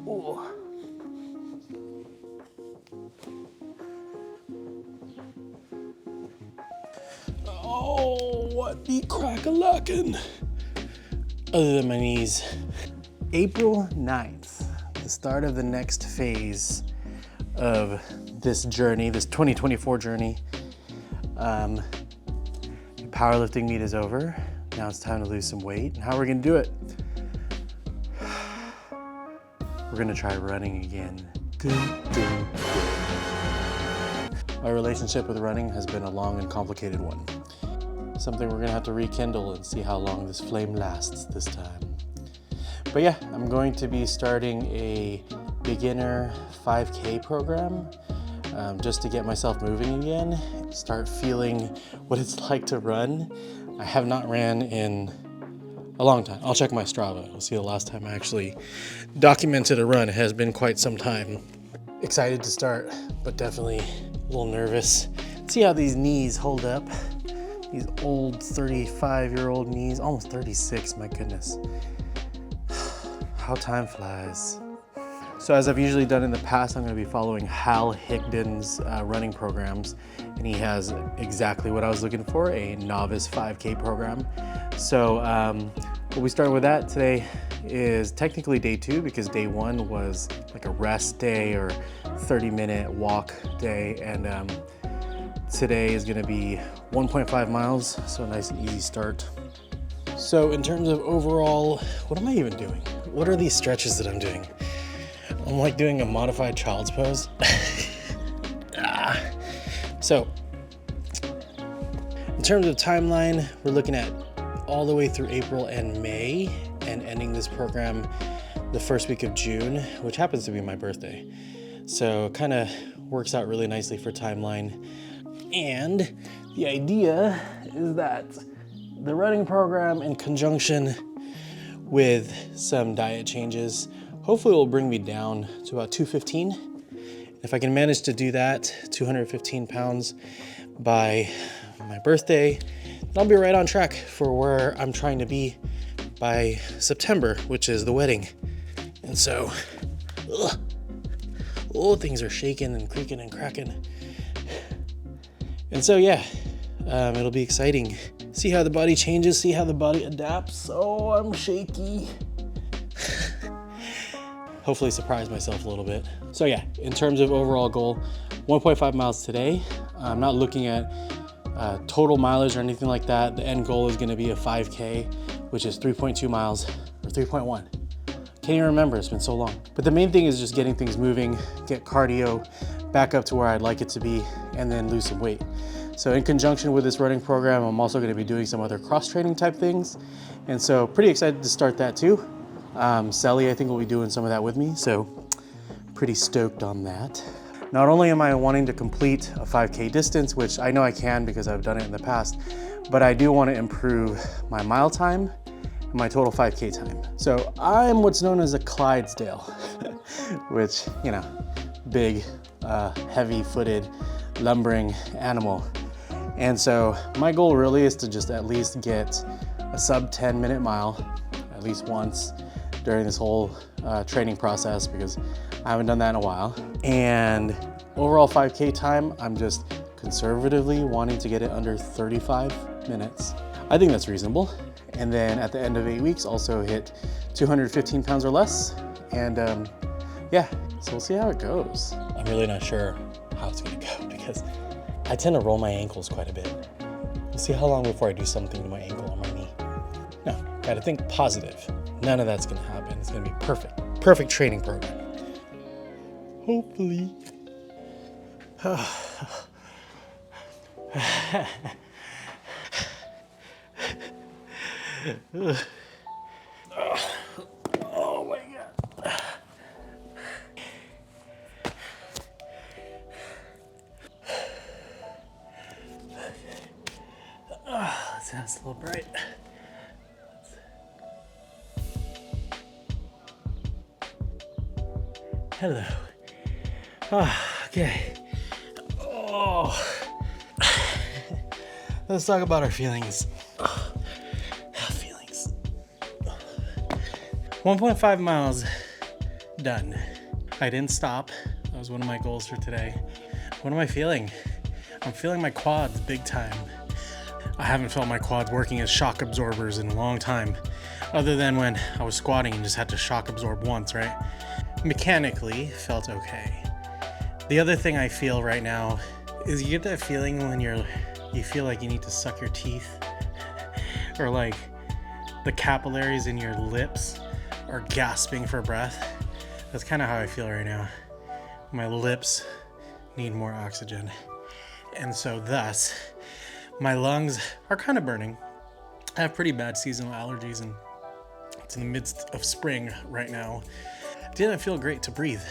Ooh. Oh, what be crack-a-lackin'? Other than my knees. April 9th, the start of the next phase of this journey, this 2024 journey. The powerlifting meet is over. Now it's time to lose some weight. And how we're gonna do it? We're gonna try running again. My relationship with running has been a long and complicated one. Something we're gonna have to rekindle and see how long this flame lasts this time. But yeah, I'm going to be starting a beginner 5K program just to get myself moving again, start feeling what it's like to run. I have not ran in a long time. I'll check my Strava. We'll see the last time I actually documented a run. It has been quite some time. Excited to start, but definitely a little nervous. See how these knees hold up. These old 35-year-old knees, almost 36, my goodness. How time flies. So as I've usually done in the past, I'm gonna be following Hal Higdon's running programs, and he has exactly what I was looking for, a novice 5K program. So we'll be starting with that. Today is technically day 2 because day 1 was like a rest day or 30-minute walk day, and today is gonna be 1.5 miles, so a nice and easy start. So in terms of overall, what am I even doing? What are these stretches that I'm doing? I'm like doing a modified child's pose. So in terms of timeline, we're looking at all the way through April and May and ending this program the first week of June, which happens to be my birthday. So it kind of works out really nicely for timeline. And the idea is that the running program in conjunction with some diet changes hopefully will bring me down to about 215. If I can manage to do that, 215 pounds by my birthday, then I'll be right on track for where I'm trying to be by September, which is the wedding. And so, things are shaking and creaking and cracking. And so yeah, it'll be exciting. See how the body changes, see how the body adapts. Oh, I'm shaky. Hopefully surprise myself a little bit. So yeah, in terms of overall goal, 1.5 miles today. I'm not looking at total mileage or anything like that. The end goal is gonna be a 5K, which is 3.2 miles or 3.1. Can't even remember, it's been so long. But the main thing is just getting things moving, get cardio back up to where I'd like it to be, and then lose some weight. So in conjunction with this running program, I'm also gonna be doing some other cross-training type things. And so pretty excited to start that too. Sally, I think, will be doing some of that with me, so pretty stoked on that. Not only am I wanting to complete a 5K distance, which I know I can because I've done it in the past, but I do want to improve my mile time and my total 5K time. So I'm what's known as a Clydesdale, which, you know, big, heavy-footed, lumbering animal. And so my goal really is to just at least get a sub 10-minute mile at least once during this whole training process, because I haven't done that in a while. And overall 5K time, I'm just conservatively wanting to get it under 35 minutes. I think that's reasonable. And then at the end of 8 weeks, also hit 215 pounds or less. And yeah, so we'll see how it goes. I'm really not sure how it's gonna go because I tend to roll my ankles quite a bit. We'll see how long before I do something to my ankle or my knee. No, gotta think positive. None of that's gonna happen. It's gonna be perfect. Perfect training program. Hopefully. Oh my God. That sounds a little bright. Hello. Okay. Let's talk about our feelings. Feelings. 1.5 miles done. I didn't stop. That was one of my goals for today. What am I feeling? I'm feeling my quads big time. I haven't felt my quads working as shock absorbers in a long time, other than when I was squatting and just had to shock absorb once, right? Mechanically, felt okay. The other thing I feel right now is you get that feeling when you feel like you need to suck your teeth, or like the capillaries in your lips are gasping for breath. That's kind of how I feel right now. My lips need more oxygen. And so thus, my lungs are kind of burning. I have pretty bad seasonal allergies and it's in the midst of spring right now. Didn't feel great to breathe.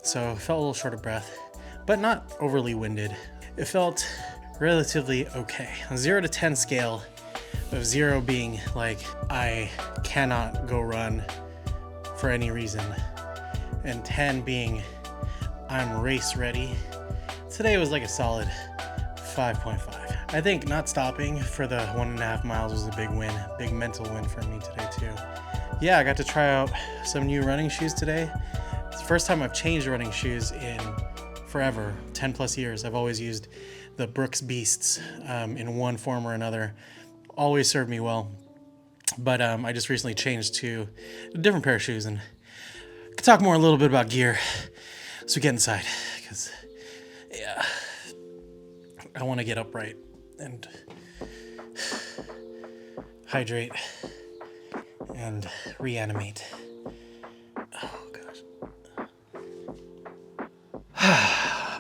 So felt a little short of breath, but not overly winded. It felt relatively okay. On 0 to 10 scale, of 0 being like, I cannot go run for any reason, and 10 being, I'm race ready. Today was like a solid 5.5. I think not stopping for the 1.5 miles was a big win, big mental win for me today too. Yeah, I got to try out some new running shoes today. It's the first time I've changed running shoes in forever, 10 plus years. I've always used the Brooks Beasts in one form or another. Always served me well. But I just recently changed to a different pair of shoes, and I could talk more a little bit about gear. So get inside, because yeah, I want to get upright and hydrate and reanimate. Oh gosh.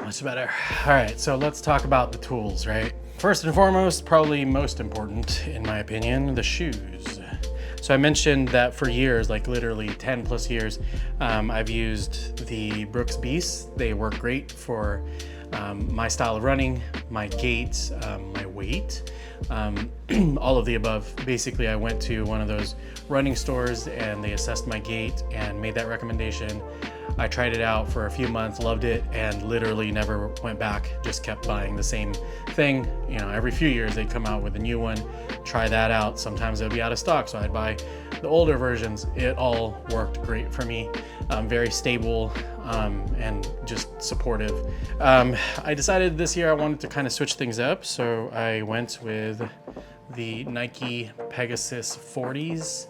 Much better. All right, so let's talk about the tools, right? First and foremost, probably most important in my opinion, the shoes. So I mentioned that for years, like literally 10 plus years, I've used the Brooks Beasts. They work great for my style of running, my gait, my weight, all of the above. Basically, I went to one of those running stores and they assessed my gait and made that recommendation. I tried it out for a few months, loved it, and literally never went back, just kept buying the same thing. You know, every few years they'd come out with a new one, try that out. Sometimes they'd be out of stock, so I'd buy the older versions. It all worked great for me, very stable and just supportive. I decided this year I wanted to kind of switch things up, so I went with the Nike Pegasus 40s.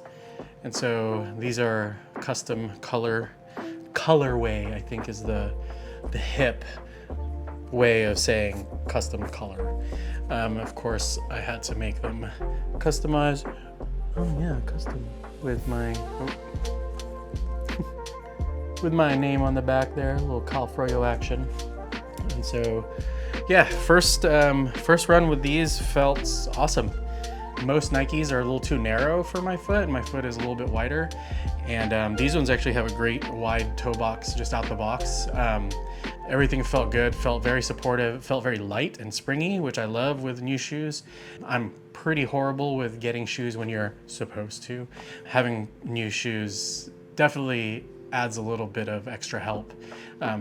And so these are custom colorway, I think is the hip way of saying custom color. Of course, I had to make them customized. Oh yeah, custom with my with my name on the back there, a little Cal Froyo action. And so, yeah, first run with these felt awesome. Most Nikes are a little too narrow for my foot, and my foot is a little bit wider. And these ones actually have a great wide toe box just out the box. Everything felt good, felt very supportive, felt very light and springy, which I love with new shoes. I'm pretty horrible with getting shoes when you're supposed to. Having new shoes definitely adds a little bit of extra help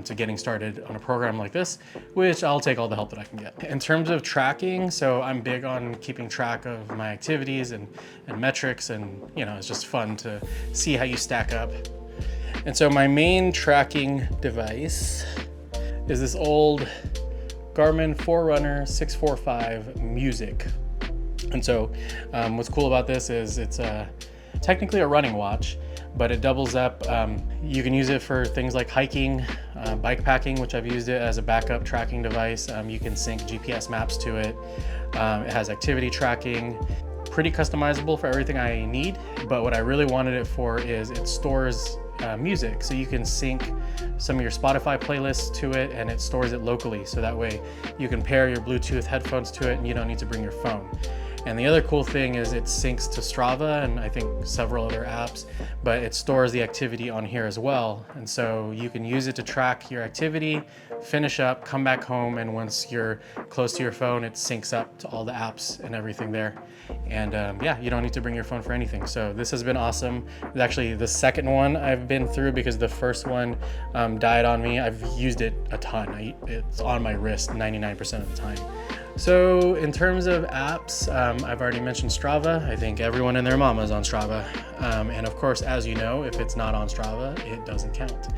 to getting started on a program like this, which I'll take all the help that I can get. In terms of tracking, so I'm big on keeping track of my activities and metrics, and you know, it's just fun to see how you stack up. And so my main tracking device is this old Garmin Forerunner 645 Music. And so what's cool about this is it's technically a running watch, but it doubles up. You can use it for things like hiking, bike packing, which I've used it as a backup tracking device. You can sync GPS maps to it. It has activity tracking, pretty customizable for everything I need. But what I really wanted it for is it stores music. So you can sync some of your Spotify playlists to it, and it stores it locally. So that way you can pair your Bluetooth headphones to it and you don't need to bring your phone. And the other cool thing is it syncs to Strava and I think several other apps, but it stores the activity on here as well. And so you can use it to track your activity, finish up, come back home, and once you're close to your phone, it syncs up to all the apps and everything there. And yeah, you don't need to bring your phone for anything. So this has been awesome. It's actually the second one I've been through because the first one died on me. I've used it a ton. It's on my wrist 99% of the time. So in terms of apps, I've already mentioned Strava. I think everyone and their mama is on Strava. And of course, as you know, if it's not on Strava, it doesn't count.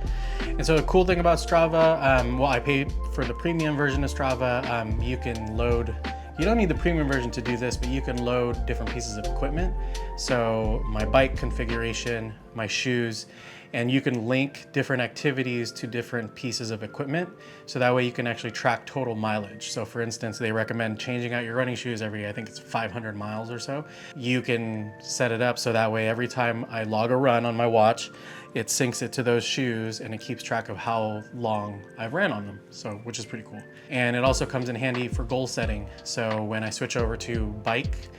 And so the cool thing about Strava, well, I paid for the premium version of Strava. You can load, you don't need the premium version to do this, but you can load different pieces of equipment. So my bike configuration, my shoes, and you can link different activities to different pieces of equipment. So that way you can actually track total mileage. So for instance, they recommend changing out your running shoes every, I think it's 500 miles or so. You can set it up so that way every time I log a run on my watch, it syncs it to those shoes and it keeps track of how long I've ran on them. So, which is pretty cool. And it also comes in handy for goal setting. So when I switch over to bike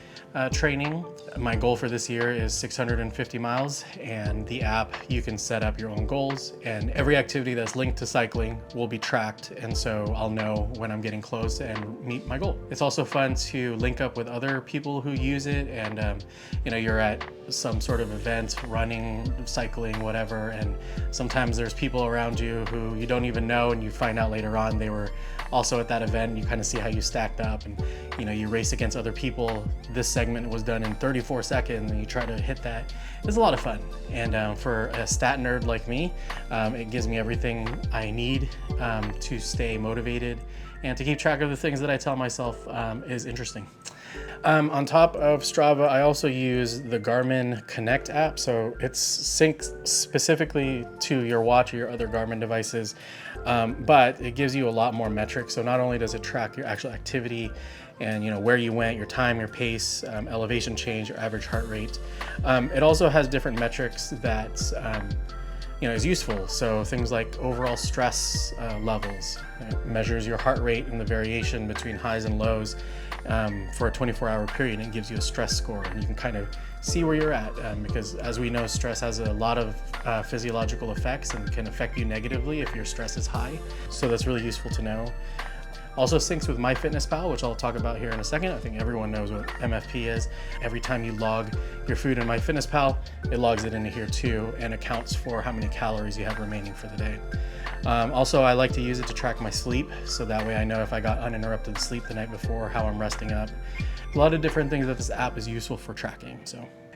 training, my goal for this year is 650 miles, and the app, you can set up your own goals, and every activity that's linked to cycling will be tracked, and so I'll know when I'm getting close and meet my goal. It's also fun to link up with other people who use it, and you know, you're at some sort of event, running, cycling, whatever, and sometimes there's people around you who you don't even know, and you find out later on they were also at that event, and you kind of see how you stacked up, and you know, you race against other people. This segment was done in 34 seconds, and you try to hit that. It's a lot of fun, and for a stat nerd like me, it gives me everything I need to stay motivated and to keep track of the things that I tell myself is interesting. On top of Strava, I also use the Garmin Connect app. So it's synced specifically to your watch or your other Garmin devices, but it gives you a lot more metrics. So not only does it track your actual activity and, you know, where you went, your time, your pace, elevation change, your average heart rate, it also has different metrics that you know, is useful. So things like overall stress levels. It measures your heart rate and the variation between highs and lows for a 24-hour period, and it gives you a stress score, and you can kind of see where you're at, because as we know, stress has a lot of physiological effects and can affect you negatively if your stress is high. So that's really useful to know. Also syncs with MyFitnessPal, which I'll talk about here in a second. I think everyone knows what MFP is. Every time you log your food in MyFitnessPal, it logs it into here too and accounts for how many calories you have remaining for the day. Also, I like to use it to track my sleep, so that way I know if I got uninterrupted sleep the night before, how I'm resting up. A lot of different things that this app is useful for tracking.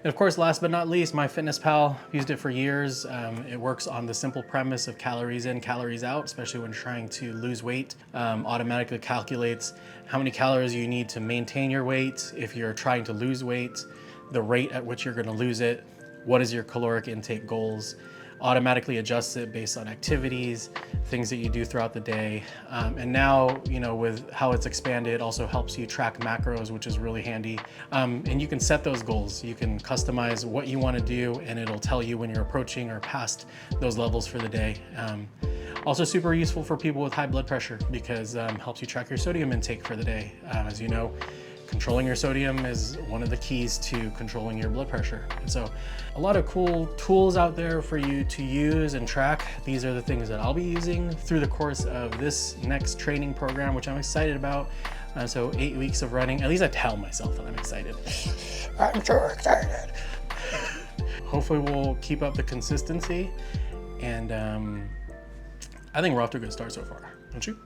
And of course, last but not least, MyFitnessPal. I've used it for years. It works on the simple premise of calories in, calories out, especially when trying to lose weight. Automatically calculates how many calories you need to maintain your weight. If you're trying to lose weight, the rate at which you're going to lose it, what is your caloric intake goals, automatically adjusts it based on activities, things that you do throughout the day. And now, you know, with how it's expanded, it also helps you track macros, which is really handy. And you can set those goals. You can customize what you want to do, and it'll tell you when you're approaching or past those levels for the day. Also super useful for people with high blood pressure, because helps you track your sodium intake for the day. As you know, controlling your sodium is one of the keys to controlling your blood pressure. And so a lot of cool tools out there for you to use and track. These are the things that I'll be using through the course of this next training program, which I'm excited about. So 8 weeks of running. At least I tell myself that I'm excited. I'm so excited. Hopefully we'll keep up the consistency, and I think we're off to a good start so far, don't you?